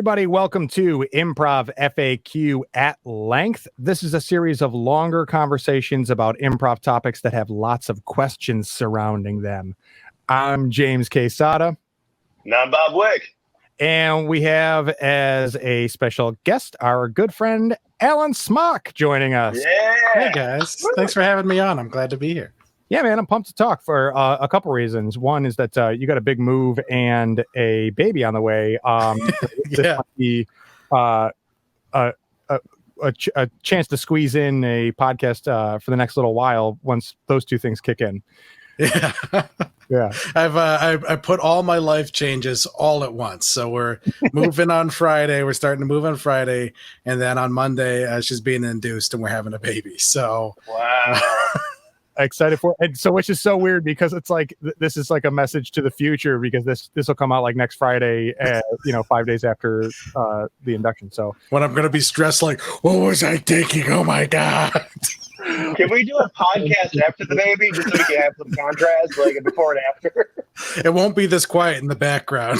everybody. Welcome to Improv FAQ at Length. This is a series of longer conversations about improv topics that have lots of questions surrounding them. I'm James Quesada. And I'm Bob Wick. And we have as a special guest our good friend Alan Smock joining us. Yeah. Hey guys, thanks for having me on. I'm glad to be here. Yeah, man, I'm pumped to talk for a couple reasons. One is that you got a big move and a baby on the way. This might be a chance to squeeze in a podcast for the next little while once those two things kick in. Yeah. Yeah. I put all my life changes all at once. So we're moving on Friday. We're starting to move on Friday. And then on Monday, she's being induced and we're having a baby. So wow. Excited for it. And so, which is so weird because it's like this is like a message to the future because this will come out like next Friday, 5 days after the induction. So when I'm gonna be stressed, like, what was I thinking? Oh my god! Can we do a podcast after the baby just so we can have some contrast, like before and after? It won't be this quiet in the background.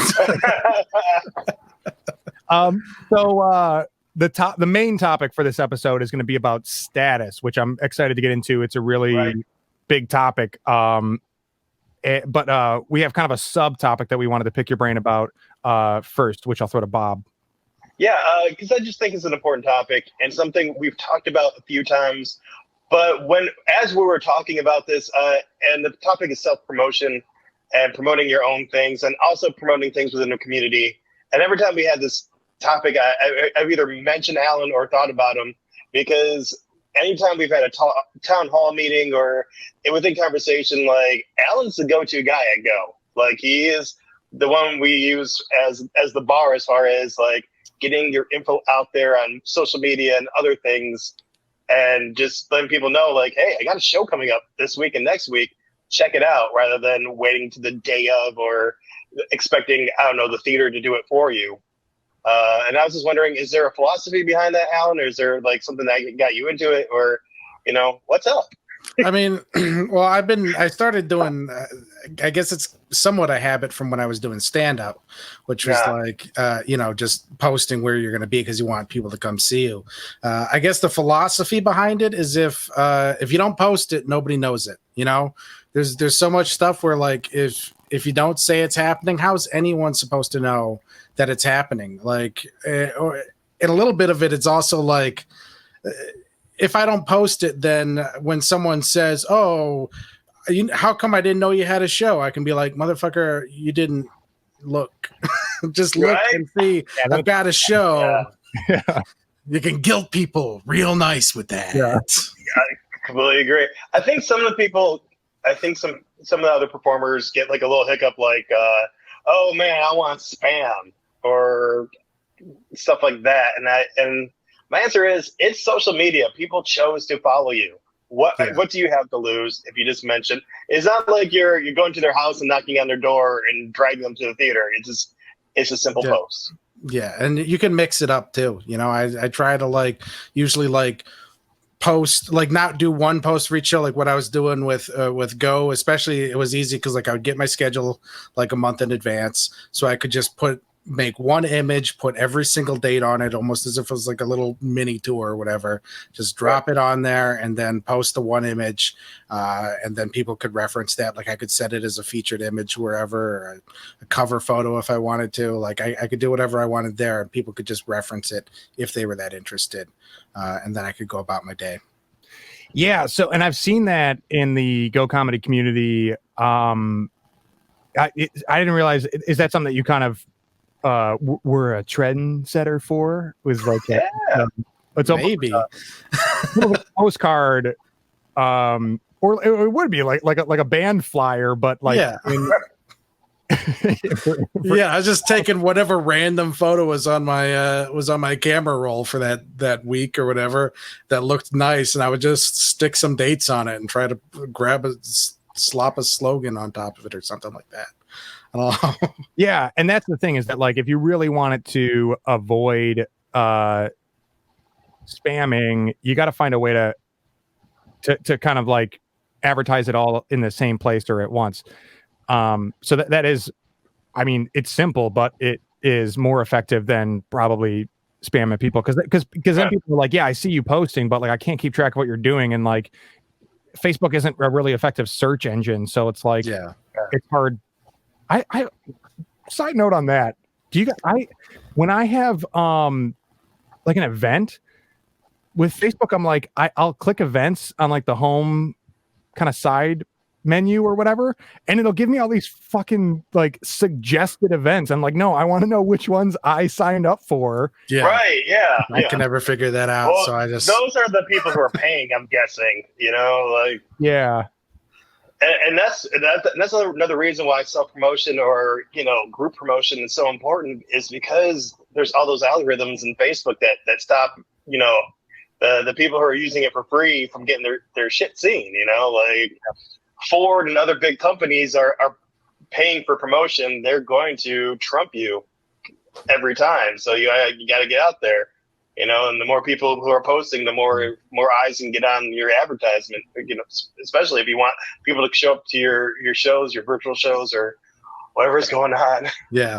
The main topic for this episode is going to be about status, which I'm excited to get into. It's a really big topic. But we have kind of a subtopic that we wanted to pick your brain about first, which I'll throw to Bob. Yeah, because I just think it's an important topic and something we've talked about a few times. But as we were talking about this, and the topic is self-promotion and promoting your own things and also promoting things within the community. And every time we had this topic, I've either mentioned Alan or thought about him, because anytime we've had a town hall meeting or within conversation, like Alan's the go-to guy at Go. Like he is the one we use as the bar as far as like getting your info out there on social media and other things, and just letting people know like, hey, I got a show coming up this week and next week. Check it out, rather than waiting to the day of or expecting, the theater to do it for you. And I was just wondering, is there a philosophy behind that, Alan, or is there like something that got you into it, or, what's up? I mean, well, I started doing, I guess it's somewhat a habit from when I was doing stand up, which was just posting where you're going to be because you want people to come see you. I guess the philosophy behind it is if you don't post it, nobody knows it. There's so much stuff where like, if you don't say it's happening, how's anyone supposed to know that it's happening? Like, or in a little bit of it, it's also like, if I don't post it, then when someone says, "Oh, how come I didn't know you had a show?" I can be like, "Motherfucker, you didn't look. Just look and see. I've got a show." Yeah. You can guilt people real nice with that. Yeah. I completely agree. I think some of the other performers get like a little hiccup, like, "Oh man, I want spam," or stuff like that. And my answer is, it's social media. People chose to follow you. What do you have to lose if you just mention? It's not like you're going to their house and knocking on their door and dragging them to the theater. It's a simple post. Yeah, and you can mix it up too. I try to usually post, not do one post for each show, like what I was doing with Go. Especially, it was easy because I would get my schedule like a month in advance, so I could just make one image, put every single date on it, almost as if it was like a little mini tour or whatever. Just drop it on there and then post the one image, and then people could reference that. Like I could set it as a featured image wherever, or a cover photo if I wanted to. Like I could do whatever I wanted there, and people could just reference it if they were that interested, and then I could go about my day. Yeah. So, and I've seen that in the Go comedy community. I didn't realize, is that something that you kind of were a trendsetter for? Was like it's maybe a postcard, or it would be like a band flyer, but like yeah, I was just taking whatever random photo was on my camera roll for that week or whatever that looked nice, and I would just stick some dates on it and try to slop a slogan on top of it or something like that. Yeah, and that's the thing, is that like if you really wanted to avoid spamming, you got to find a way to kind of like advertise it all in the same place or at once. So that is, I mean, it's simple, but is more effective than probably spamming people, because then people are like, yeah, I see you posting, but like I can't keep track of what you're doing, and like Facebook isn't a really effective search engine, so it's like it's hard. I side note on that, do you guys, when I have like an event with Facebook, I'm like I'll click events on like the home kind of side menu or whatever, and it'll give me all these fucking like suggested events. I'm like, no, I want to know which ones I signed up for. Yeah, right. Yeah, I can never figure that out. Well, so I just those are the people who are paying. I'm guessing, like and that's another reason why self-promotion or group promotion is so important, is because there's all those algorithms in Facebook that stop the people who are using it for free from getting their shit seen. Like Ford and other big companies are paying for promotion. They're going to trump you every time, so you got to get out there. And the more people who are posting, the more eyes can get on your advertisement. Especially if you want people to show up to your shows, your virtual shows, or whatever's going on. Yeah.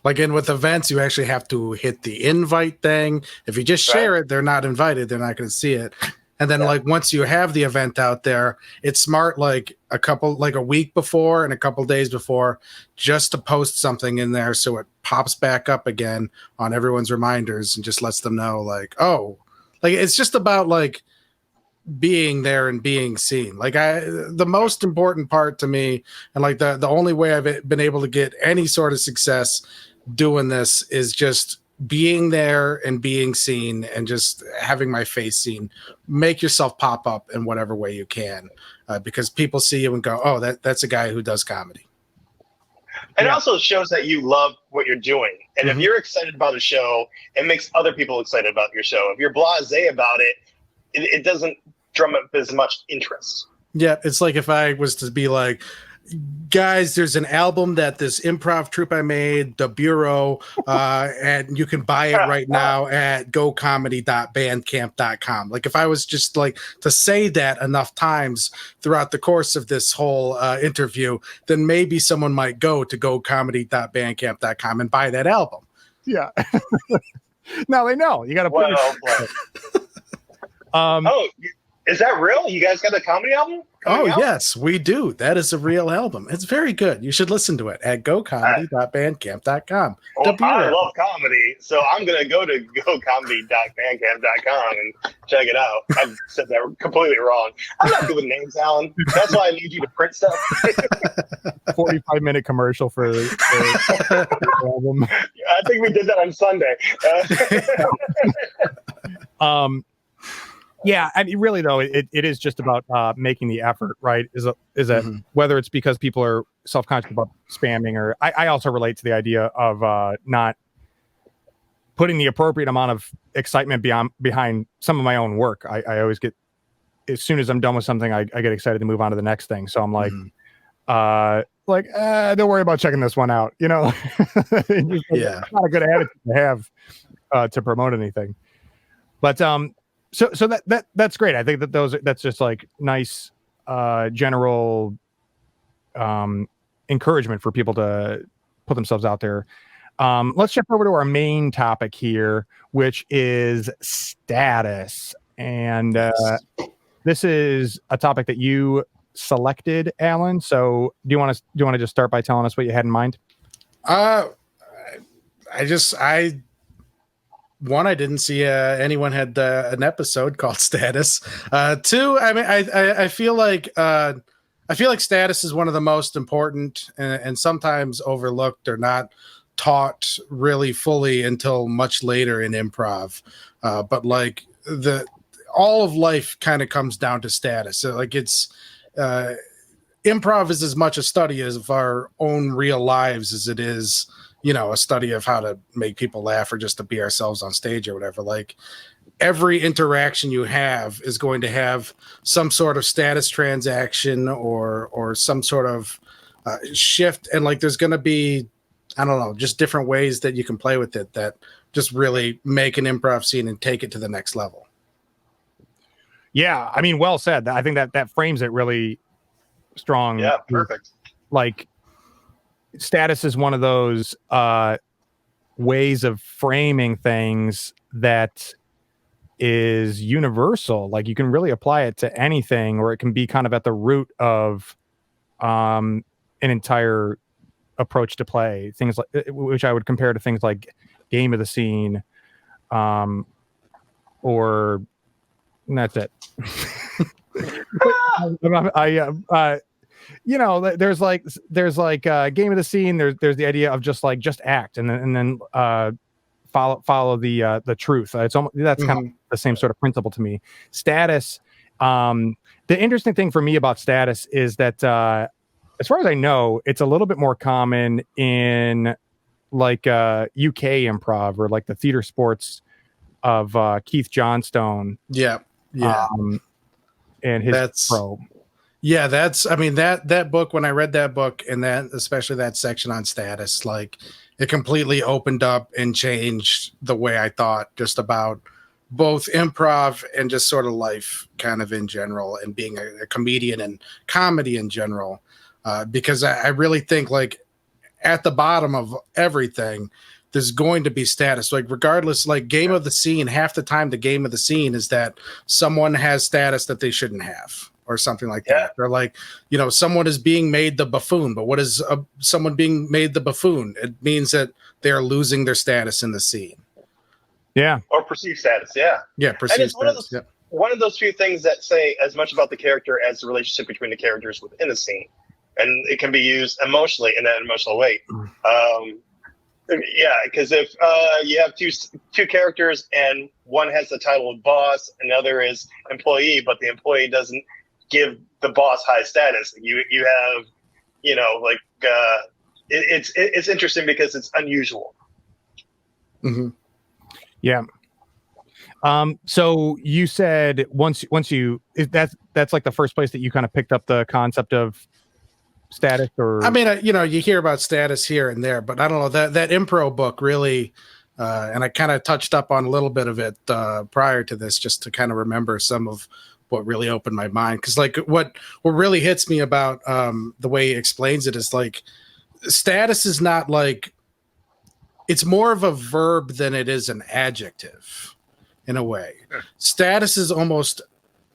Like with events, you actually have to hit the invite thing. If you just share it, they're not invited. They're not going to see it. And then like once you have the event out there, it's smart like a week before and a couple days before just to post something in there so it pops back up again on everyone's reminders and just lets them know like, oh, like it's just about like being there and being seen. Like the most important part to me, and like the only way I've been able to get any sort of success doing this is just being there and being seen and just having my face seen. Make yourself pop up in whatever way you can, because people see you and go, oh, that's a guy who does comedy. And it also shows that you love what you're doing. And if you're excited about a show, it makes other people excited about your show. If you're blasé about it, it doesn't drum up as much interest. Yeah, it's like if I was to be like, guys, there's an album that this improv troupe I made, The Bureau, and you can buy it right now at gocomedy.bandcamp.com. Like if I was just like to say that enough times throughout the course of this whole interview, then maybe someone might go to gocomedy.bandcamp.com and buy that album. Yeah. Now they know. You got to put is that real? You guys got a comedy album? Yes, we do. That is a real album. It's very good. You should listen to it at gocomedy.bandcamp.com. Well, I love comedy, so I'm going to go to gocomedy.bandcamp.com and check it out. I've said that completely wrong. I'm not good with names, Alan. That's why I need you to print stuff. 45-minute commercial for the album. I think we did that on Sunday. Yeah, I mean, really though, it is just about making the effort, right? Is that whether it's because people are self-conscious about spamming, or I also relate to the idea of not putting the appropriate amount of excitement behind some of my own work. I always get, as soon as I'm done with something, I get excited to move on to the next thing. So I'm like, don't worry about checking this one out. It's not a good attitude to have to promote anything. But So that's great. I think that's just like nice general encouragement for people to put themselves out there. Let's jump over to our main topic here, which is status. And this is a topic that you selected, Alan. So do you want to just start by telling us what you had in mind? One, I didn't see anyone had an episode called Status. Two, I mean, I feel like status is one of the most important and sometimes overlooked or not taught really fully until much later in improv. But like all of life kind of comes down to status. So like it's improv is as much a study of our own real lives as it is, a study of how to make people laugh or just to be ourselves on stage or whatever. Like every interaction you have is going to have some sort of status transaction or some sort of shift. And like, there's going to be, I don't know, just different ways that you can play with it that just really make an improv scene and take it to the next level. Yeah. I mean, well said. I think that frames it really strong. Yeah. Perfect. Like, status is one of those ways of framing things that is universal. Like you can really apply it to anything, or it can be kind of at the root of an entire approach to play. Things like, which I would compare to things like game of the scene, or and that's it. There's like game of the scene. There's the idea of just act and then follow the truth. It's almost, that's kind of the same sort of principle to me. Status. The interesting thing for me about status is that as far as I know, it's a little bit more common in like UK improv or like the theater sports of Keith Johnstone. Yeah. And his pro. Yeah, that book, when I read that book, and that especially that section on status, like it completely opened up and changed the way I thought just about both improv and just sort of life kind of in general, and being a comedian and comedy in general. Because I really think like at the bottom of everything, there's going to be status. Like regardless, like game of the scene, half the time the game of the scene is that someone has status that they shouldn't have, or something like that. Or like, someone is being made the buffoon, but what is someone being made the buffoon? It means that they're losing their status in the scene. Yeah. Or perceived status. Yeah. Yeah. Perceived status. One of those few things that say as much about the character as the relationship between the characters within the scene. And it can be used emotionally in that emotional way. Yeah, because if you have two characters and one has the title of boss, another is employee, but the employee doesn't give the boss high status. You have, it's interesting because it's unusual. Mm-hmm. Yeah. So you said once you that's like the first place that you kind of picked up the concept of status, or I mean, you hear about status here and there, but I don't know, that Improv book really, and I kind of touched up on a little bit of it prior to this, just to kind of remember some of what really opened my mind. Because like what really hits me about the way he explains it is like status is not like, it's more of a verb than it is an adjective in a way. Status is almost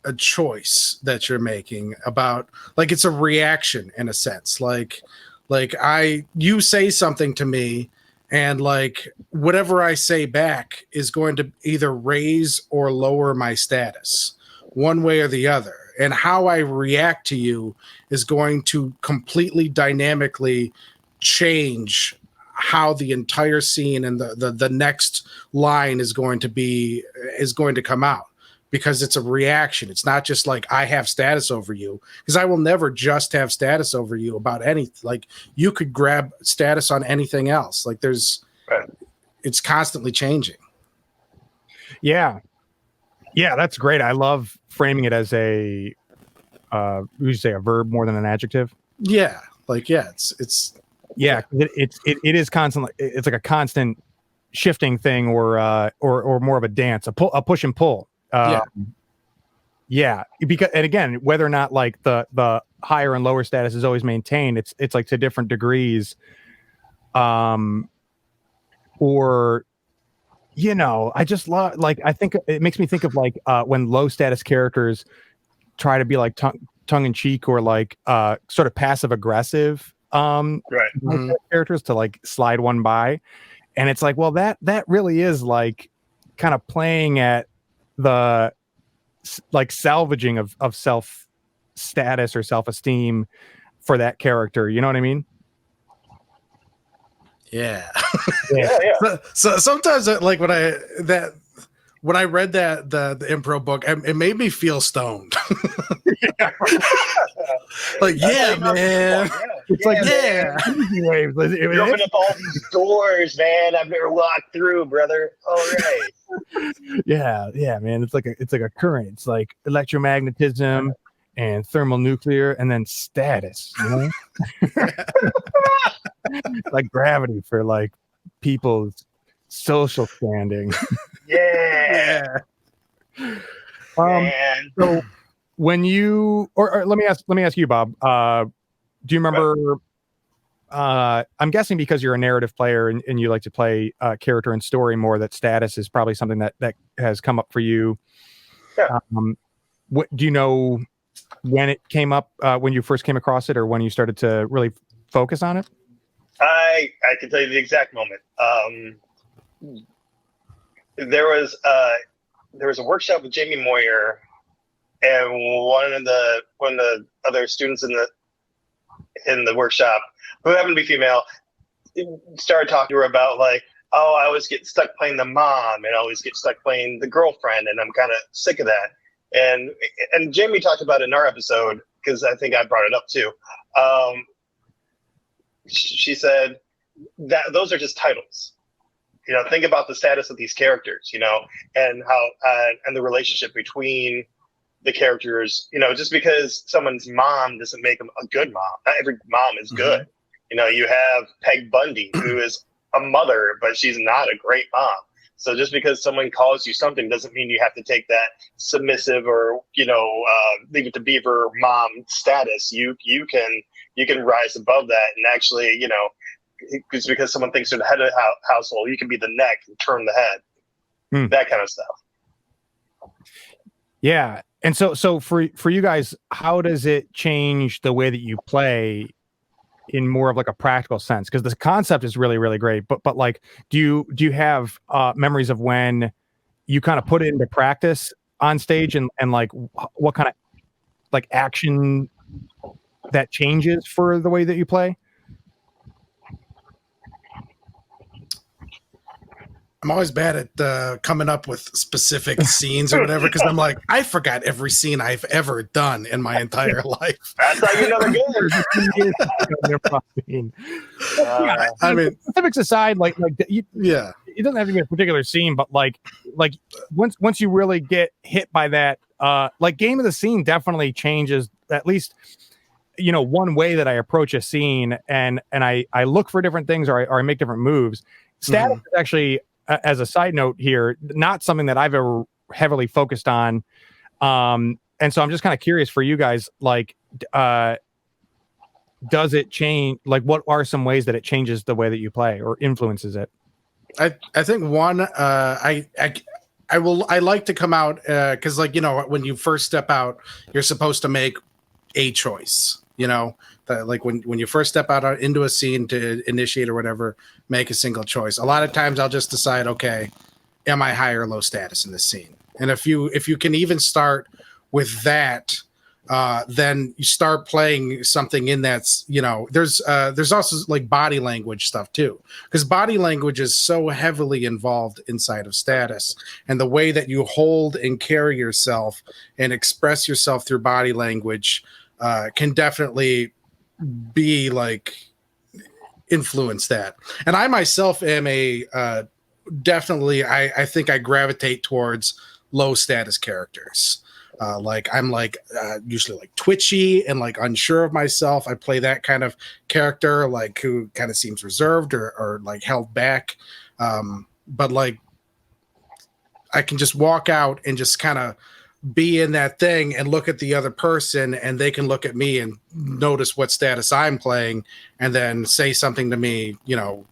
a choice that you're making about, like, it's a reaction in a sense. Like you say something to me, and like whatever I say back is going to either raise or lower my status one way or the other. And how I react to you is going to completely dynamically change how the entire scene and the next line is going to come out. Because it's a reaction. It's not just like I have status over you, because I will never just have status over you about anything. Like you could grab status on anything else. Like it's constantly changing. Yeah. Yeah, that's great. I love framing it as a, would you say a verb more than an adjective? Yeah. Like, yeah, it's it is constantly, it's like a constant shifting thing, or more of a dance, a push and pull. Because, and again, whether or not like the higher and lower status is always maintained, it's like to different degrees. Or I just love, like, I think it makes me think of like when low status characters try to be like tongue in cheek, or like sort of passive aggressive characters to like slide one by, and it's like, well, that really is like kind of playing at the like salvaging of self status or self-esteem for that character. You know what I mean? Yeah. Yeah. So sometimes like when I read that the Improv book, it made me feel stoned. Like, yeah, man. It's like, man. You open up all these doors, man. I've never walked through, brother. All right. Yeah, man. It's like a current. It's like electromagnetism and thermonuclear, and then status. Like gravity for like people's social standing. Yeah. So when you, or let me ask you, Bob. Do you remember I'm guessing because you're a narrative player and you like to play character and story more, that status is probably something that has come up for you. Yeah. What do you know when it came up, when you first came across it, or when you started to really focus on it? I can tell you the exact moment. There was a workshop with Jamie Moyer, and one of the other students in the workshop, who happened to be female, started talking to her about like, oh, I always get stuck playing the mom and I always get stuck playing the girlfriend, and I'm kind of sick of that. And Jamie talked about it in our episode, because I think I brought it up too. She said that those are just titles. You know, think about the status of these characters, you know, and how and the relationship between the characters. You know, just because someone's mom doesn't make them a good mom. Not every mom is good. Mm-hmm. You know, you have Peg Bundy, who is a mother, but she's not a great mom. So just because someone calls you something doesn't mean you have to take that submissive or, you know, leave it to beaver mom status. You can rise above that and actually, you know, it's because someone thinks they're the head of the household, you can be the neck and turn the head. That kind of stuff. Yeah. And so for you guys, how does it change the way that you play in more of like a practical sense? Because the concept is really, really great, but like, do you have memories of when you kind of put it into practice on stage, and like what kind of like action that changes for the way that you play? I'm always bad at coming up with specific scenes or whatever, because I'm like, I forgot every scene I've ever done in my entire life. That's how you know they're good. I mean, specifics aside, like yeah, it doesn't have to be a particular scene, but like once you really get hit by that, like game of the scene definitely changes at least, you know, one way that I approach a scene, and I look for different things, or I make different moves. Status is actually, as a side note here, not something that I've ever heavily focused on. And so I'm just kind of curious for you guys, like, does it change? Like, what are some ways that it changes the way that you play or influences it? I think one, I like to come out, because like, you know, when you first step out, you're supposed to make a choice, you know, like when you first step out into a scene to initiate or whatever, make a single choice. A lot of times I'll just decide, okay, am I high or low status in this scene? And if you can even start with that, then you start playing something in that's, you know, there's also like body language stuff too, because body language is so heavily involved inside of status, and the way that you hold and carry yourself and express yourself through body language can definitely be like influence that. And I myself am a definitely, I think I gravitate towards low status characters. Like I'm like usually like twitchy and like unsure of myself. I play that kind of character, like who kind of seems reserved or like held back. But like I can just walk out and just kind of be in that thing and look at the other person, and they can look at me and notice what status I'm playing, and then say something to me, you know,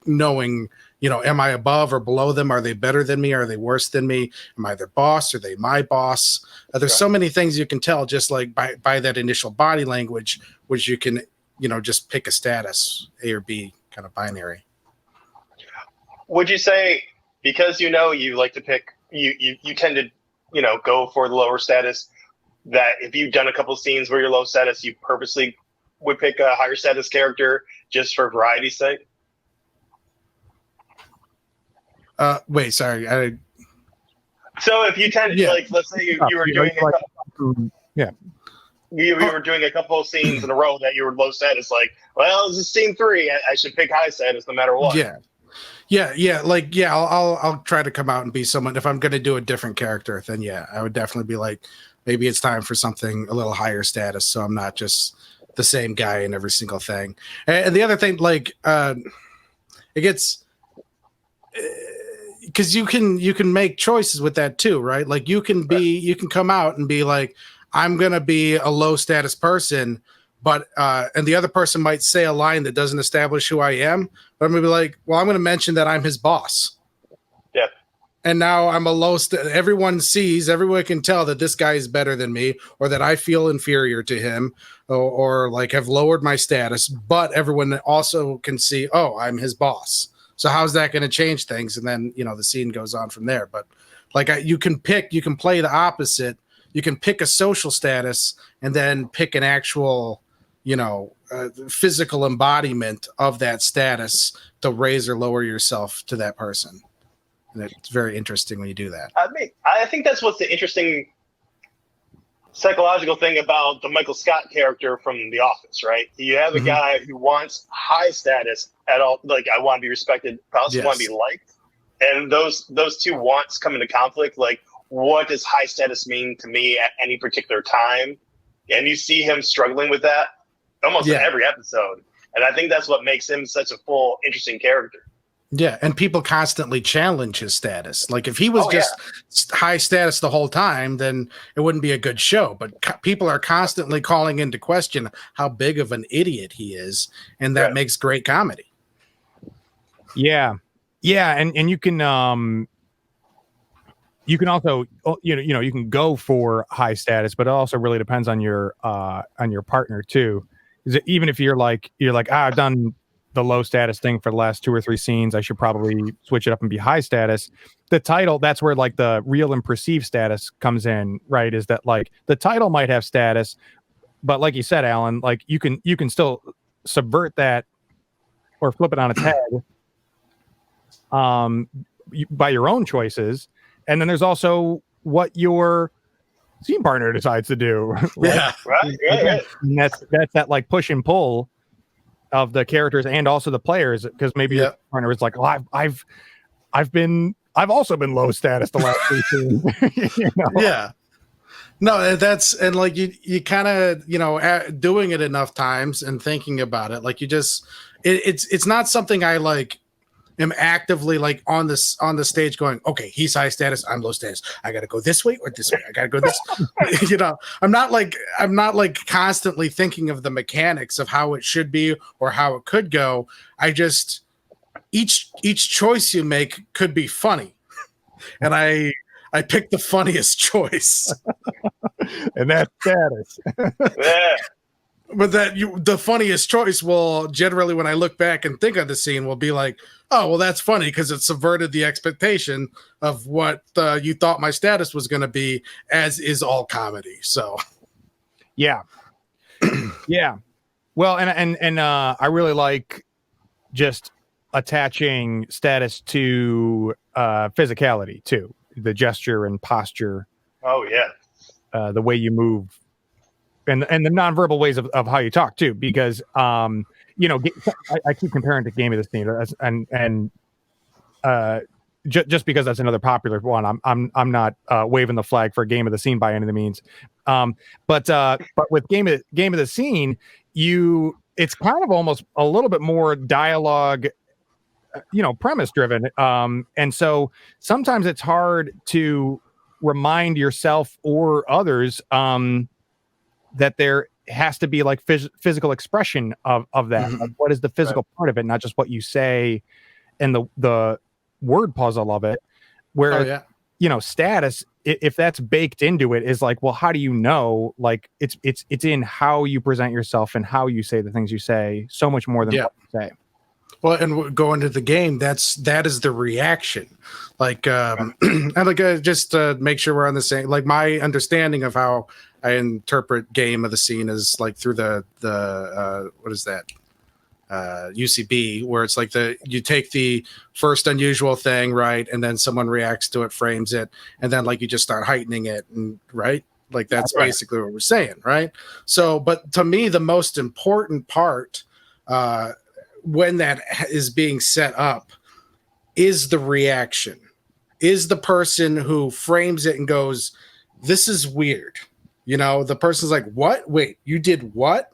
knowing, you know, am I above or below them? Are they better than me? Are they worse than me? Am I their boss? Are they my boss? There's so many things you can tell just like by that initial body language, which you can, you know, just pick a status, A or B kind of binary. Would you say, because you know you like to pick, you tend to, you know, go for the lower status, that if you've done a couple scenes where you're low status, you purposely would pick a higher status character just for variety's sake? Wait, sorry. So if you tend to, like, let's say you were doing you were doing a couple of scenes in a row that you were low status, like, well, this is scene 3, I should pick high status no matter what. I'll try to come out and be someone. If I'm going to do a different character, then I would definitely be like, maybe it's time for something a little higher status, so I'm not just the same guy in every single thing. And the other thing, like, it gets, because you can make choices with that too, right? Like you can come out and be like, I'm going to be a low status person, but and the other person might say a line that doesn't establish who I am, but I'm gonna be like, well, I'm gonna mention that I'm his boss. Yeah. And now I'm a everyone can tell that this guy is better than me, or that I feel inferior to him, or like have lowered my status, but everyone also can see, oh, I'm his boss. So how's that going to change things? And then, the scene goes on from there. But like you can play the opposite. You can pick a social status and then pick an actual, physical embodiment of that status to raise or lower yourself to that person. And it's very interesting when you do that. I think that's what's the interesting psychological thing about the Michael Scott character from The Office, right? You have a guy who wants high status at all, like I want to be respected, but I also want to be liked. And those two wants come into conflict. Like, what does high status mean to me at any particular time? And you see him struggling with that almost in every episode. And I think that's what makes him such a full, interesting character. Yeah, and people constantly challenge his status. Like if he was high status the whole time, then it wouldn't be a good show. But people are constantly calling into question how big of an idiot he is, and that makes great comedy. Yeah, and you can also you can go for high status, but it also really depends on your partner too. Even if you're like I've done the low status thing for the last 2 or 3 scenes, I should probably switch it up and be high status. The title, that's where like the real and perceived status comes in, right? Is that like the title might have status, but like you said, Alan, like you can still subvert that or flip it on its head by your own choices. And then there's also what your scene partner decides to do. Right? Yeah, right. And that's that like push and pull of the characters and also the players, because maybe your partner is like, well, I've also been low status the last 3 scenes. Yeah. No, that's, and like you kind of, doing it enough times and thinking about it, like it's not something I like am actively like on the stage going, okay, he's high status, I'm low status, I gotta go this way or this way, I gotta go this I'm not like constantly thinking of the mechanics of how it should be or how it could go. I just each choice you make could be funny, and I picked the funniest choice. And that's status. Yeah. But the funniest choice will generally, when I look back and think of the scene, will be like, oh, well, that's funny because it subverted the expectation of what you thought my status was going to be, as is all comedy. So, yeah. Yeah. Well, and I really like just attaching status to physicality too, the gesture and posture. Oh yeah. The way you move. And the nonverbal ways of how you talk too, because I keep comparing to Game of the Scene, and just because that's another popular one, I'm not waving the flag for Game of the Scene by any means. But with Game of the Scene, it's kind of almost a little bit more dialogue, premise driven, and so sometimes it's hard to remind yourself or others that there has to be like physical expression of that. Like, what is the physical part of it, not just what you say and the word puzzle of it. Where, status, if that's baked into it, is like, well, how do you know? Like it's in how you present yourself and how you say the things you say so much more than what you say. Well, and going to the game, that is the reaction. Like, and like, just to make sure we're on the same, like my understanding of how I interpret Game of the Scene is like through the what is that? UCB, where it's like you take the first unusual thing, right? And then someone reacts to it, frames it, and then like you just start heightening it, and right? Like that's basically what we're saying, right? So, but to me, the most important part, when that is being set up, is the reaction, is the person who frames it and goes, this is weird. The person's like, what? Wait, you did what?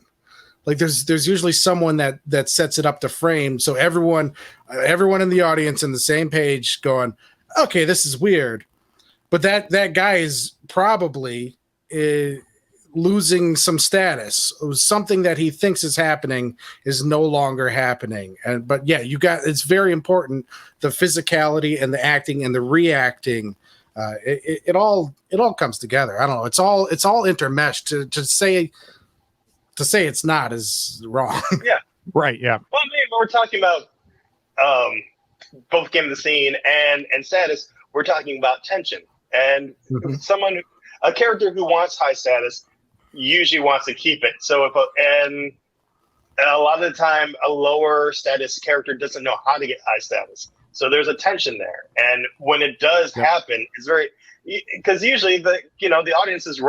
Like there's usually someone that sets it up to frame. So everyone in the audience on the same page going, okay, this is weird. But that guy is probably losing some status. It was something that he thinks is happening is no longer happening. But yeah, it's very important, the physicality and the acting and the reacting. It all comes together. I don't know. It's all intermeshed. To say it's not is wrong. Yeah. Right. Yeah. Well, I mean, we're talking about both Game of the Scene and status. We're talking about tension, and a character who wants high status usually wants to keep it. So and a lot of the time, a lower status character doesn't know how to get high status. So there's a tension there, and when it does happen, it's very, because usually the audience is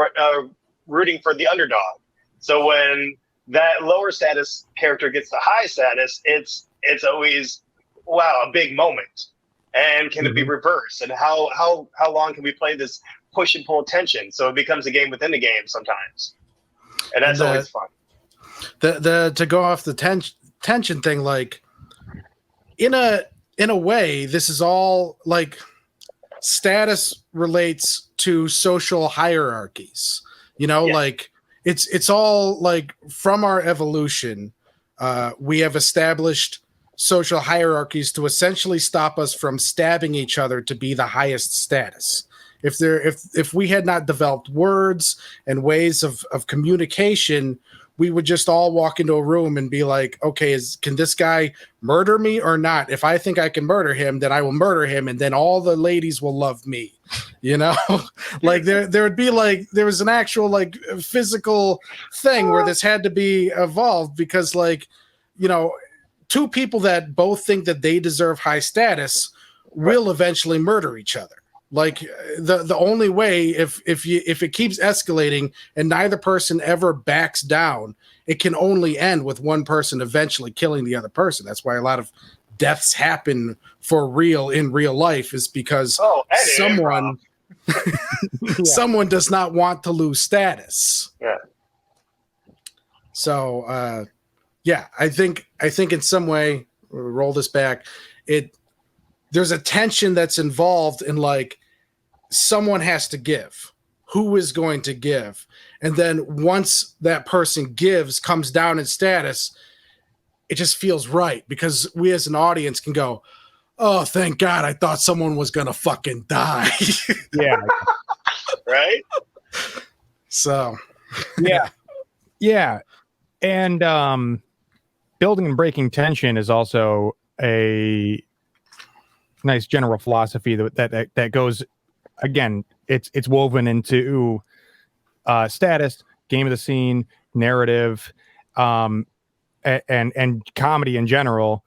rooting for the underdog. So when that lower status character gets the high status, it's always, wow, a big moment. And can it be reversed? And how long can we play this push and pull tension? So it becomes a game within a game sometimes, and that's always fun. To go off the tension thing, like in a way, this is all like status relates to social hierarchies. Like it's all like from our evolution, we have established social hierarchies to essentially stop us from stabbing each other to be the highest status. If we had not developed words and ways of communication, we would just all walk into a room and be like, okay, can this guy murder me or not? If I think I can murder him, then I will murder him, and then all the ladies will love me. Like there would be like, there was an actual like physical thing where this had to be evolved, because like, two people that both think that they deserve high status will eventually murder each other. Like the only way, if it keeps escalating and neither person ever backs down, it can only end with one person eventually killing the other person. That's why a lot of deaths happen for real in real life, is because someone does not want to lose status. Yeah. So I think in some way, roll this back, there's a tension that's involved in like, someone has to give. Who is going to give? And then once that person comes down in status, it just feels right, because we as an audience can go, oh, thank God, I thought someone was going to fucking die. Yeah. Right? So, yeah. Yeah. And building and breaking tension is also a nice general philosophy that goes, again, it's woven into status, Game of the Scene, narrative, and comedy in general,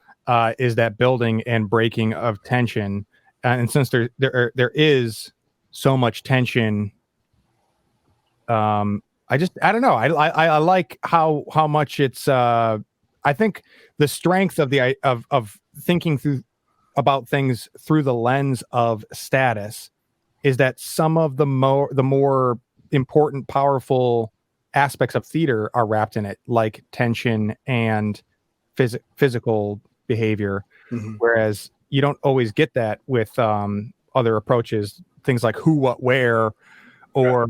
is that building and breaking of tension. And since there is so much tension, I don't know. I like how much it's. I think the strength of thinking about things through the lens of status is that some of the more important, powerful aspects of theater are wrapped in it, like tension and physical behavior. Mm-hmm. Whereas you don't always get that with other approaches, things like Who, What, Where, or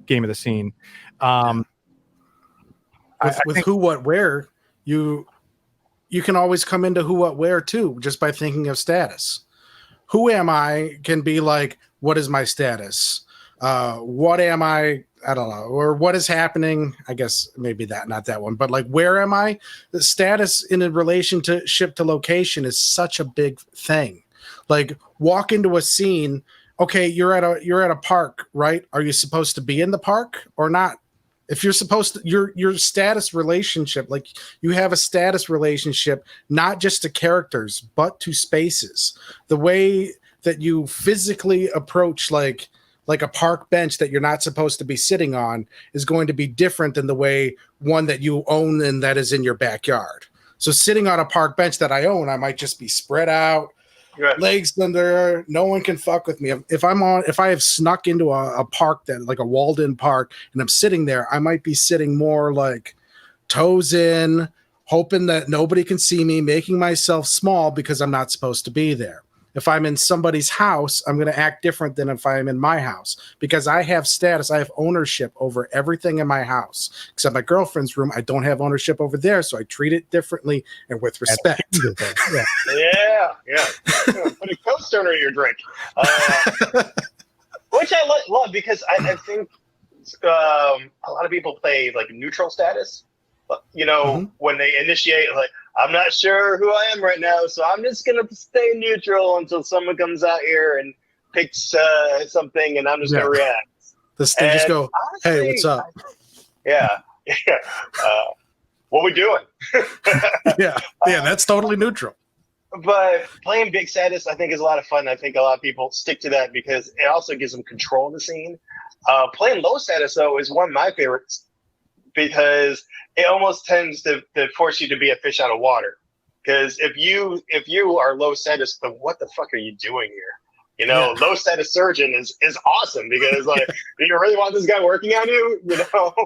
Game of the Scene. With Who, What, Where, you can always come into Who, What, Where too, just by thinking of status. Who am I can be like, what is my status? What am I? I don't know. Or what is happening? I guess maybe not that one, but like, where am I? The status in a relationship to location is such a big thing. Like, walk into a scene. Okay, you're at a park, right? Are you supposed to be in the park or not? If you're supposed to, your status relationship, like you have a status relationship, not just to characters, but to spaces. The way that you physically approach like a park bench that you're not supposed to be sitting on is going to be different than the way one that you own and that is in your backyard. So sitting on a park bench that I own, I might just be spread out, legs under, no one can fuck with me. If I have snuck into a park, that like a walled-in park, and I'm sitting there, I might be sitting more like toes in, hoping that nobody can see me, making myself small because I'm not supposed to be there. if I'm in somebody's house, I'm going to act different than if I'm in my house because I have status. I have ownership over everything in my house. Except my girlfriend's room, I don't have ownership over there, so I treat it differently and with respect. Yeah. Put a coaster under your drink, which I love because I think a lot of people play like neutral status. When they initiate, like, I'm not sure who I am right now, so I'm just gonna stay neutral until someone comes out here and picks something, and I'm just gonna react. They just go, honestly, "Hey, what's up?" What we doing? yeah, that's totally neutral. But playing big status, I think, is a lot of fun. I think a lot of people stick to that because it also gives them control of the scene. Playing low status, though, is one of my favorites because it almost tends to force you to be a fish out of water. Because if you are low status, then what the fuck are you doing here? Low status surgeon is awesome because, like, do you really want this guy working on you?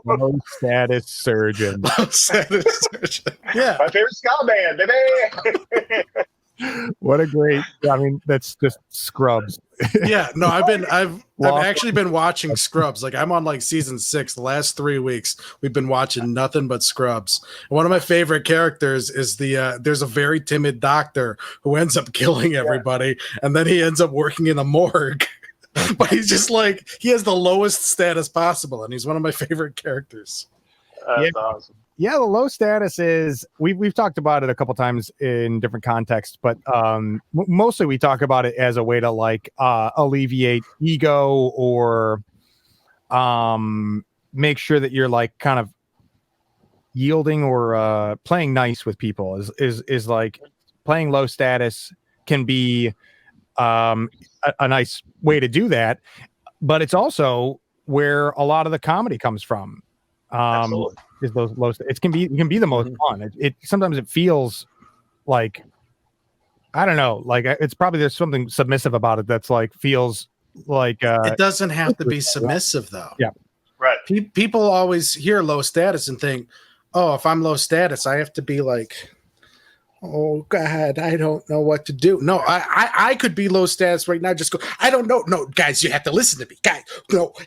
Low status surgeon. Low status surgeon. Yeah, my favorite ska band, baby. What a great! I mean, that's just Scrubs. Yeah, no, I've actually been watching Scrubs. Like, I'm on like season 6. The last 3 weeks, we've been watching nothing but Scrubs. And one of my favorite characters is there's a very timid doctor who ends up killing everybody, and then he ends up working in a morgue. But he's just like, he has the lowest status possible, and he's one of my favorite characters. That's awesome. Yeah, the low status is we've talked about it a couple times in different contexts, but mostly we talk about it as a way to like alleviate ego or make sure that you're like kind of yielding or playing nice with people is like playing low status can be a nice way to do that, but it's also where a lot of the comedy comes from. Absolutely. Is those low? It can be the most fun. It sometimes it feels like, I don't know, like it's probably there's something submissive about it that's like feels like it doesn't have to be submissive though. Yeah, right. People always hear low status and think, oh, if I'm low status, I have to be like, oh God, I don't know what to do. No, I could be low status right now. Just go, I don't know. No, guys, you have to listen to me. Guys,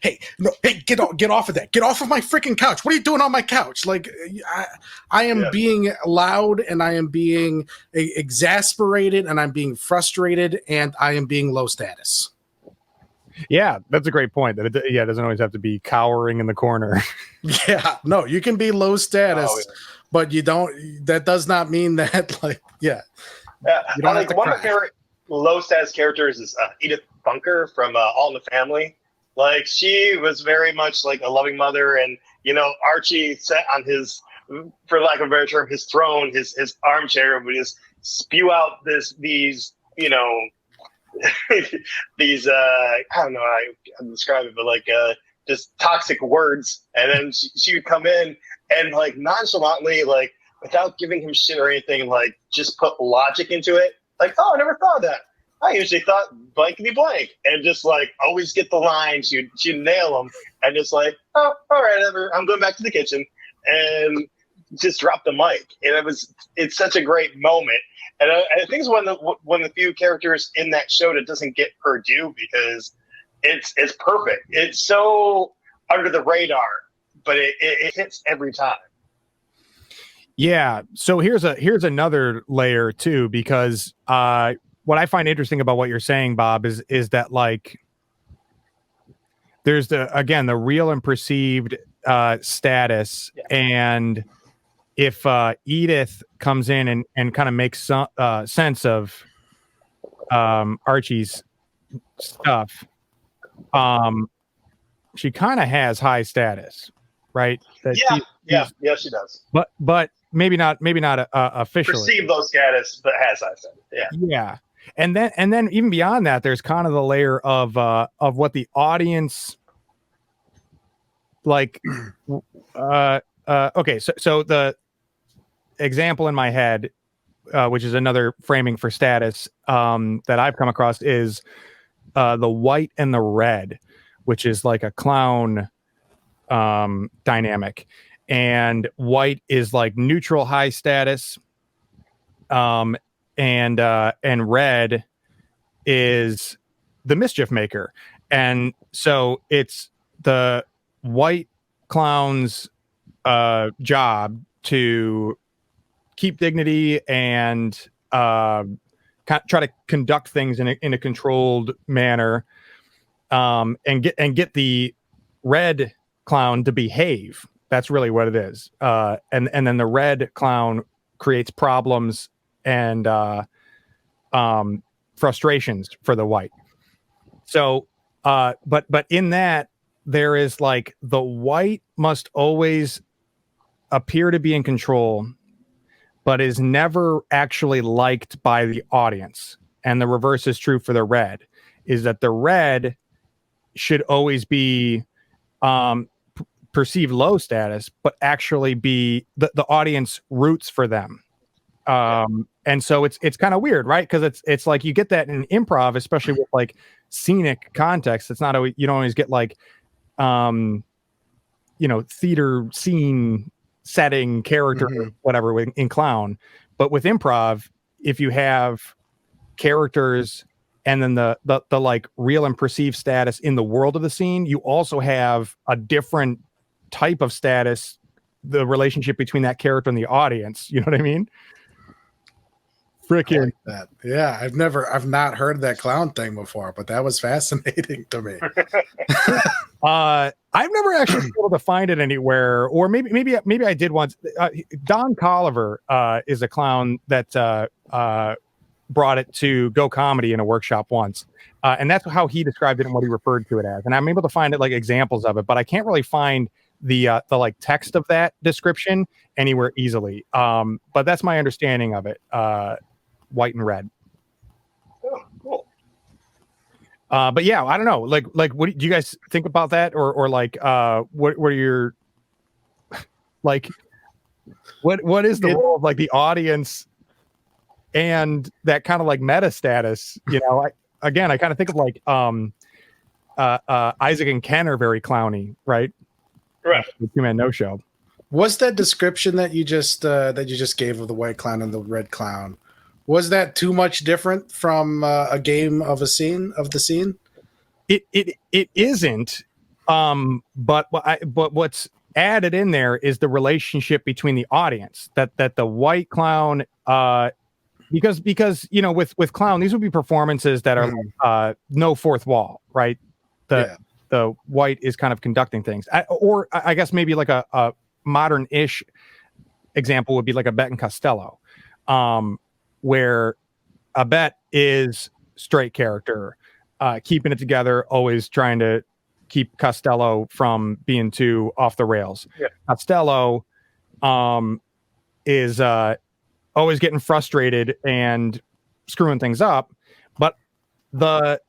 hey, get off of that. Get off of my freaking couch. What are you doing on my couch? Like, I am being loud and I am being exasperated and I'm being frustrated and I am being low status. Yeah, that's a great point. That it doesn't always have to be cowering in the corner. Yeah, no, you can be low status. Oh, yeah. But you don't. That does not mean that, like, you don't have to one cry. of my favorite low status characters is Edith Bunker from All in the Family. Like, she was very much like a loving mother, and Archie sat on his, for lack of a better term, his throne, his armchair, would just spew out these these I don't know how to describe it, but like just toxic words, and then she would come in and like nonchalantly, like without giving him shit or anything, like just put logic into it. Like, oh, I never thought of that. I usually thought blankety blank, and just like always get the lines. She'd nail them, and just like, oh, all right, I'm going back to the kitchen, and just drop the mic. And it's such a great moment. And I think it's one of the few characters in that show that doesn't get her due because it's perfect. It's so under the radar, but it hits every time. Yeah. So here's another layer too, because what I find interesting about what you're saying, Bob, is that like there's the real and perceived status, and if Edith comes in and kind of makes some sense of Archie's stuff, she kind of has high status, right? She does. But maybe not officially. Perceived low status, but has high status. Yeah. Yeah. And then even beyond that, there's kind of the layer of what the audience like. Okay, so the example in my head, which is another framing for status that I've come across, is the white and the red, which is like a clown dynamic, and white is like neutral high status, and red is the mischief maker. And so it's the white clown's job to keep dignity and try to conduct things in a controlled manner, and get the red clown to behave. That's really what it is. And then the red clown creates problems and frustrations for the white. So, but in that, there is like the white must always appear to be in control, but is never actually liked by the audience. And the reverse is true for the red, is that the red should always be perceived low status, but actually be the audience roots for them. And so it's kind of weird, right? Because it's like you get that in improv, especially with like scenic context. It's not always, you don't always get like theater scene setting character, whatever in clown. But with improv, if you have characters and then the like real and perceived status in the world of the scene, you also have a different type of status, the relationship between that character and the audience. You know what I mean? Freaking like that. Yeah, I've not heard that clown thing before, but that was fascinating to me. I've never actually been able to find it anywhere, or maybe I did once. Don Colliver is a clown that brought it to Go Comedy in a workshop once, and that's how he described it and what he referred to it as. And I'm able to find it like examples of it, but I can't really find the like text of that description anywhere easily. But that's my understanding of it. White and red. Oh, cool. But yeah, I don't know. Like, what do you guys think about that? Or like, what are your like, what is the role of like the audience and that kind of like meta status? You know, I kind of think of like, Isaac and Ken are very clowny, right? Right. The Two-Man No Show. Was that description that you just gave of the white clown and the red clown, was that too much different from a game of the scene? It isn't. But what's added in there is the relationship between the audience, that the white clown, because with clown, these would be performances that are no fourth wall, right? The white is kind of conducting things, or I guess maybe like a modern-ish example would be like Abet and Costello, where Abet is straight character, keeping it together, always trying to keep Costello from being too off the rails. Yeah. Costello is always getting frustrated and screwing things up, but the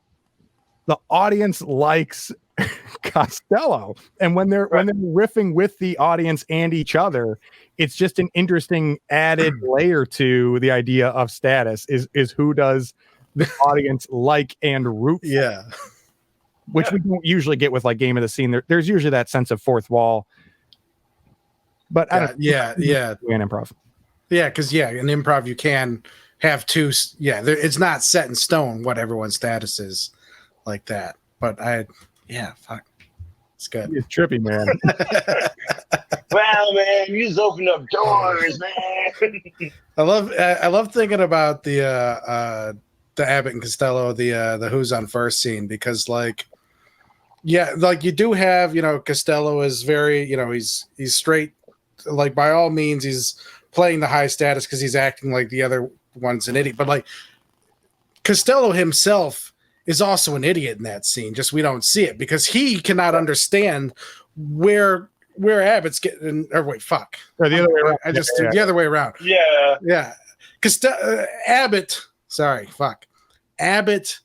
audience likes Costello, and when they're riffing with the audience and each other, it's just an interesting added layer to the idea of status. Is who does the audience like and root for? Yeah, which we don't usually get with like game of the scene. There's usually that sense of fourth wall, but I don't. Yeah. In improv. Yeah, because in improv you can have two. Yeah, it's not set in stone what everyone's status is like that. But fuck, it's good. It's trippy, man. Well, man, you just opened up doors, man. I love thinking about the Abbott and Costello, the Who's on First scene, because like you do have, Costello is very, he's straight, like by all means he's playing the high status because he's acting like the other one's an idiot, but like Costello himself is also an idiot in that scene. Just we don't see it because he cannot understand where Abbott's getting. Or wait, fuck. Or the other way around. The other way around. Yeah. Abbott. Sorry, fuck. Abbott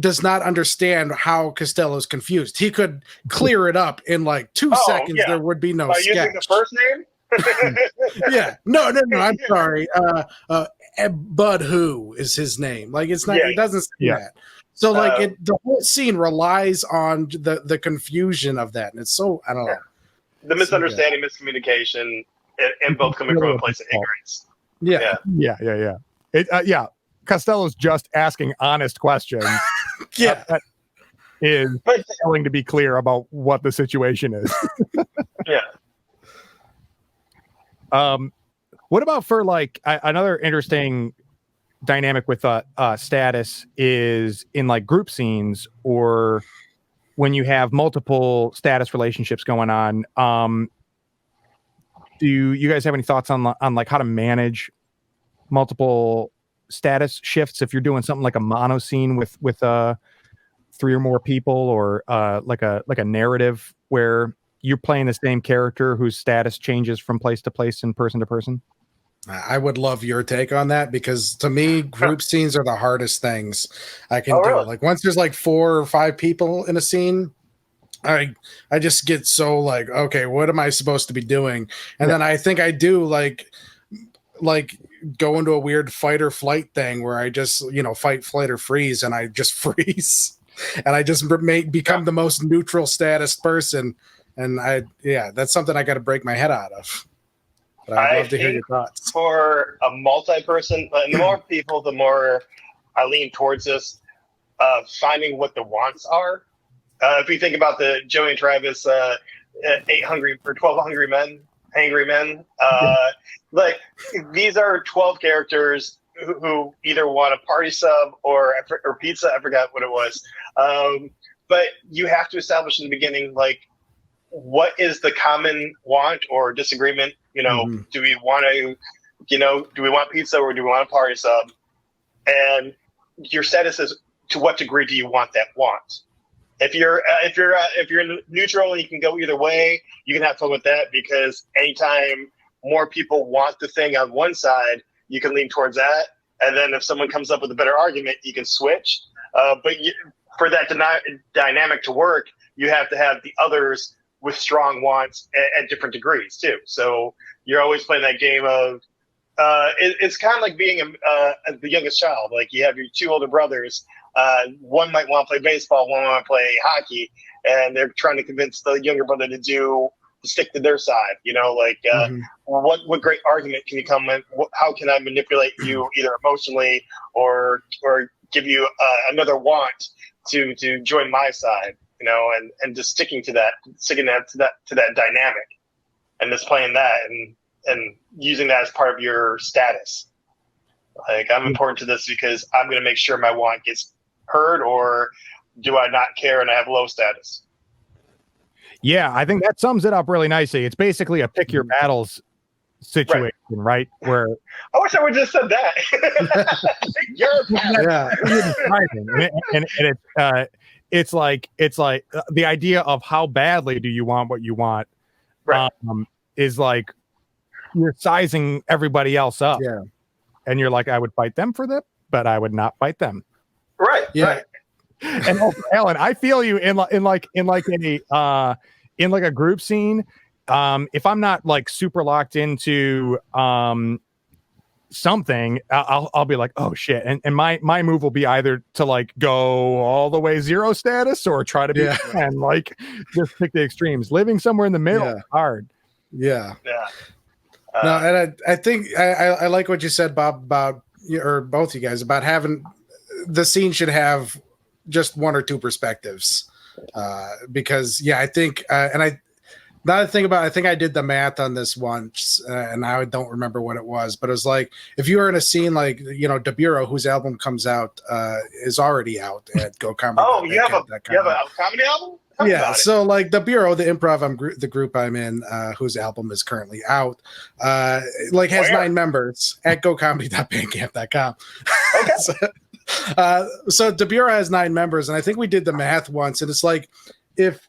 does not understand how Costello's confused. He could clear it up in like 2 seconds. Yeah. There would be no sketch. Using the first name? Yeah. No. I'm sorry. Bud Who is his name. Like it's not. It doesn't say that. So like the whole scene relies on the confusion of that, and it's so I don't know. The misunderstanding, miscommunication, and both coming from a place of ignorance. Yeah. Costello's just asking honest questions. Yeah. That is But willing to be clear about what the situation is. yeah, What about for like another interesting dynamic with status is in like group scenes or when you have multiple status relationships going on. Do you guys have any thoughts on like how to manage multiple status shifts if you're doing something like a mono scene with 3 or more people, or like a narrative where you're playing the same character whose status changes from place to place and person to person? I would love your take on that, because to me, group scenes are the hardest things I can do. Really? Like once there's like 4 or 5 people in a scene, I just get so like, okay, what am I supposed to be doing? And then I think I do like go into a weird fight or flight thing where I just, fight, flight, or freeze, and I just freeze, and I just become the most neutral status person. And that's something I got to break my head out of. But I'd love to hear your thoughts. For a multi-person, and the more people, the more I lean towards this, finding what the wants are. If we think about the Joey and Travis 8 hungry or 12 angry men, like these are 12 characters who either want a party sub or pizza. I forgot what it was. But you have to establish in the beginning, like, what is the common want or disagreement? Do we want pizza or do we want a party sub? And your status is, to what degree do you want that want? If you're neutral and you can go either way, you can have fun with that, because anytime more people want the thing on one side, you can lean towards that. And then if someone comes up with a better argument, you can switch. For that dynamic to work, you have to have the others with strong wants at different degrees too. So you're always playing that game of, it's kind of like being the youngest child. Like you have your 2 older brothers. One might want to play baseball, one want to play hockey, and they're trying to convince the younger brother to stick to their side. What great argument can you come with? How can I manipulate you either emotionally or give you another want to join my side? And just sticking to that dynamic, and just playing that and using that as part of your status. Like, I'm important to this because I'm going to make sure my want gets heard, or do I not care and I have low status? Yeah, I think that sums it up really nicely. It's basically a pick your battles situation, right? Where I wish I would have just said that. It's like the idea of how badly do you want what you want, right? Is like you're sizing everybody else up, and you're like, I would fight them for that, but I would not fight them, right? Yeah. And also, Alan, I feel you in a group scene. If I'm not like super locked into something, I'll be like, oh shit, and my move will be either to like go all the way 0 status or try to be 10, like just pick the extremes. Living somewhere in the middle is hard. No, and I think I like what you said, Bob, about, or both you guys, about having the scene should have just 1 or 2 perspectives, because I think now that I think about it, I think I did the math on this once, and I don't remember what it was, but it was like, if you were in a scene like, De Bureau, whose album comes out, is already out at Go Comedy. Oh, you have a comedy album? So like The Bureau, the improv, the group I'm in, whose album is currently out, has 9 members at gocomedy.bandcamp.com. Okay. So The Bureau has 9 members, and I think we did the math once, and it's like, if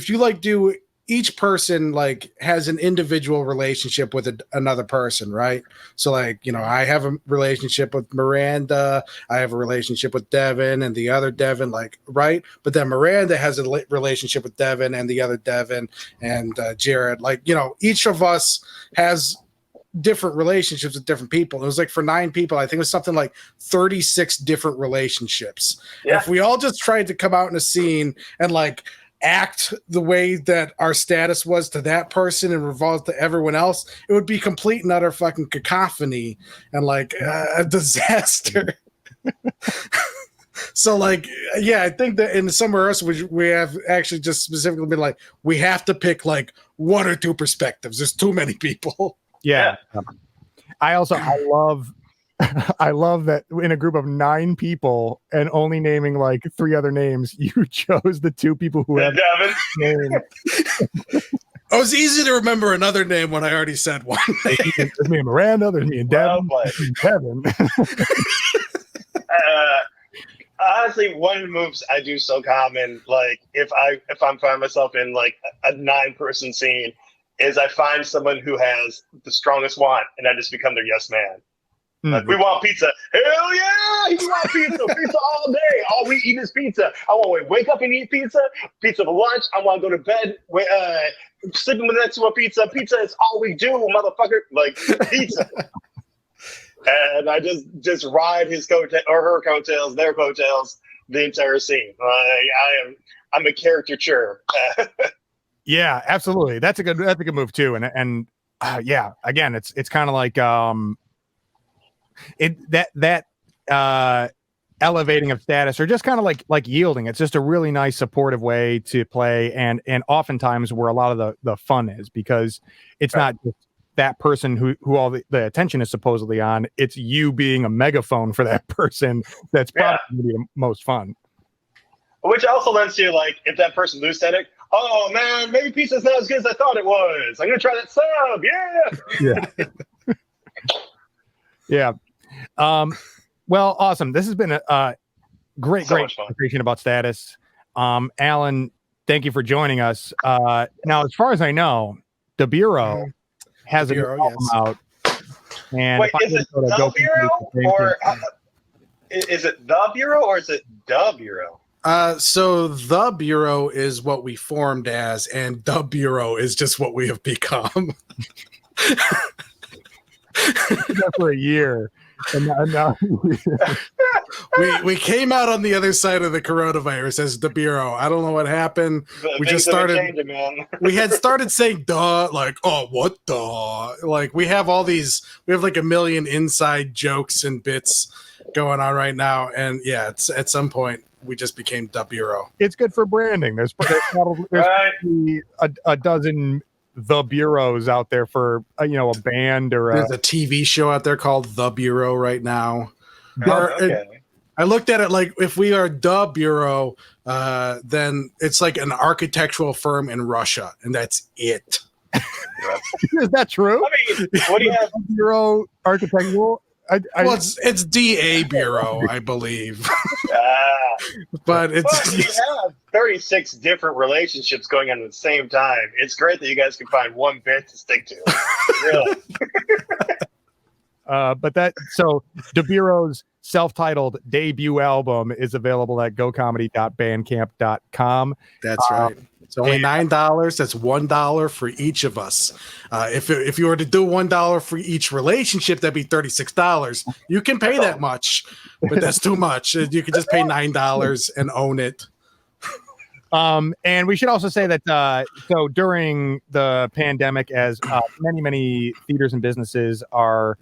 you like do, each person like has an individual relationship with another person, right? So like, I have a relationship with Miranda, I have a relationship with Devin and the other Devin, like, right? But then Miranda has a relationship with Devin and the other Devin and Jared, like, each of us has different relationships with different people. It was like for 9 people, I think it was something like 36 different relationships. Yeah. If we all just tried to come out in a scene and like act the way that our status was to that person and revolve to everyone else, it would be complete and utter fucking cacophony and like a disaster. So like, yeah, I think that in Somewhere Else we have actually just specifically been like, we have to pick like one or two perspectives. There's too many people. Yeah. I love I love that in a group of 9 people and only naming like 3 other names, you chose the 2 people who have names. Oh, it's easy to remember another name when I already said one. There's me and Miranda. There's me and Devin. Devin. Honestly, one of the moves I do so common, like if I'm find myself in like a 9-person scene, is I find someone who has the strongest want, and I just become their yes man. Like, we want pizza. Hell yeah! You want pizza. Pizza all day. All we eat is pizza. I want to wake up and eat pizza. Pizza for lunch. I want to go to bed sleeping next to a pizza. Pizza is all we do, motherfucker. Like, pizza. And I just ride his coattails or her coattails, their coattails, the entire scene. I'm a caricature. Yeah, absolutely. That's a good move too. And yeah, again, it's kind of like elevating of status, or just kind of like yielding. It's just a really nice supportive way to play, and oftentimes where a lot of the fun is, because it's not just that person who all the attention is supposedly on. It's you being a megaphone for that person. That's probably the most fun. Which also lends to, like, if that person loses static, oh man, maybe pizza's not as good as I thought it was. I'm gonna try that sub. Yeah. Yeah. Well, awesome. This has been a great conversation about status. Alan, thank you for joining us. Now, as far as I know, the Bureau has a new album out. And wait, is it the Bureau, or is it the Bureau, or is it the Bureau? So the Bureau is what we formed as, and the Bureau is just what we have become. For a year. And now we came out on the other side of the coronavirus as the Bureau. I don't know what happened. We just started changing, man. We had started saying duh, like, oh, what duh? Like, we have like a million inside jokes and bits going on right now. And yeah, it's at some point we just became the Bureau. It's good for branding. There's probably a dozen the Bureaus out there for a band, or there's a TV show out there called The Bureau right now. Okay. I looked at it like, if we are the Bureau, then it's like an architectural firm in Russia, and that's it. Is that true? I mean, what do you have? Bureau architectural? Well, it's DA Bureau, I believe. But you have 36 different relationships going on at the same time. It's great that you guys can find one bit to stick to. Really. So the Bureau's self-titled debut album is available at gocomedy.bandcamp.com. That's right. It's only $9. That's $1 for each of us. If you were to do $1 for each relationship, that'd be $36. You can pay that much, but that's too much. You can just pay $9 and own it. And we should also say that so during the pandemic, as many theaters and businesses are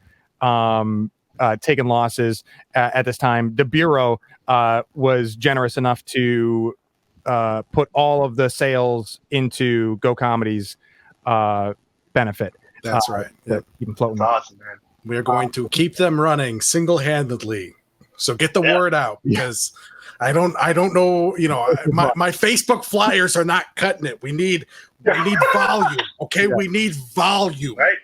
taking losses at this time, the Bureau was generous enough to put all of the sales into Go Comedy's benefit. That's right. Keep them floating. That's awesome, man. We're going to keep them running single-handedly. So get the word out, because I don't know. My Facebook flyers are not cutting it. We need volume. Okay, we need volume. Right.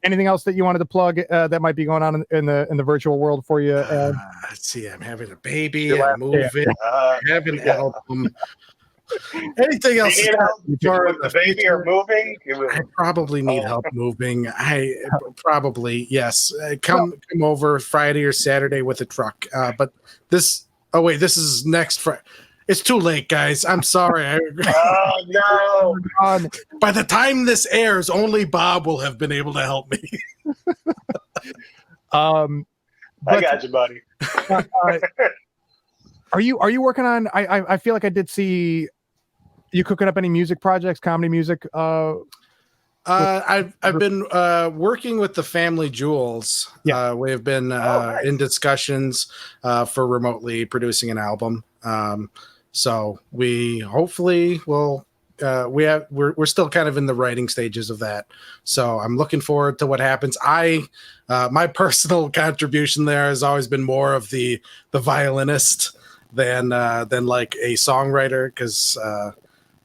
Anything else that you wanted to plug that might be going on in the virtual world for you? Let's see. I'm having a baby. I'm moving. Having an album. Anything else? You need help with the baby or moving? I probably need help moving. I probably, yes. Come over Friday or Saturday with a truck. But this is next Friday. It's too late, guys. I'm sorry. Oh, no. By the time this airs, only Bob will have been able to help me. I got you, buddy. Are you working on? I feel like I did see you cooking up any music projects, comedy music. I've been working with the family Jewels. Yeah. We have been nice. in discussions for remotely producing an album. So we hopefully will. We're still kind of in the writing stages of that. So I'm looking forward to what happens. My personal contribution there has always been more of the violinist than like a songwriter, because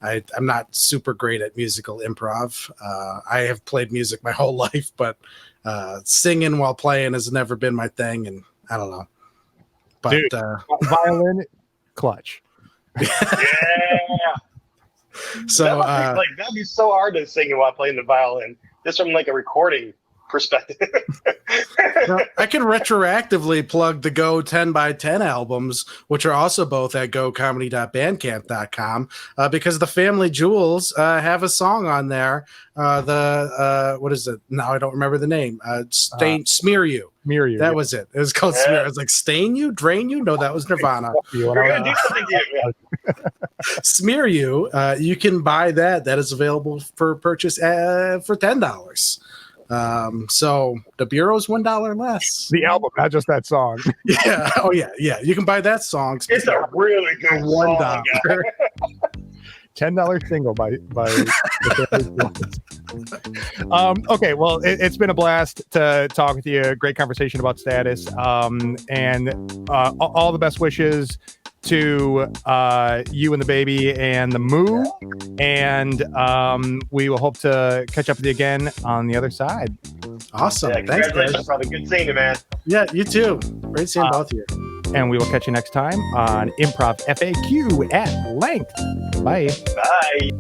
I'm not super great at musical improv. I have played music my whole life, but singing while playing has never been my thing, and I don't know. But Dude, violin clutch. Yeah. So that'd be so hard to sing while playing the violin, just from like a recording perspective. I can retroactively plug the Go 10 by 10 albums, which are also both at gocomedy.bandcamp.com, because the Family Jewels have a song on there. What is it? Now I don't remember the name. Smear You. Smear You. That was it. It was called Smear. I was like, Stain You? Drain You? No, that was Nirvana. We're going to do something to you. Smear You. You can buy that. That is available for purchase for $10. So the Bureau's $1 less. The album, not just that song. Yeah. Oh yeah. Yeah. You can buy that song. It's a really good $1. song. Yeah. $10 single by the okay, well, it's been a blast to talk with you. Great conversation about status, and all the best wishes to you and the baby and the move, and we will hope to catch up with you again on the other side. Awesome. Yeah, Thanks, congratulations, guys. brother. Good seeing you, man. Yeah, you too. Great seeing both of you. And we will catch you next time on Improv FAQ at length. Bye. Bye.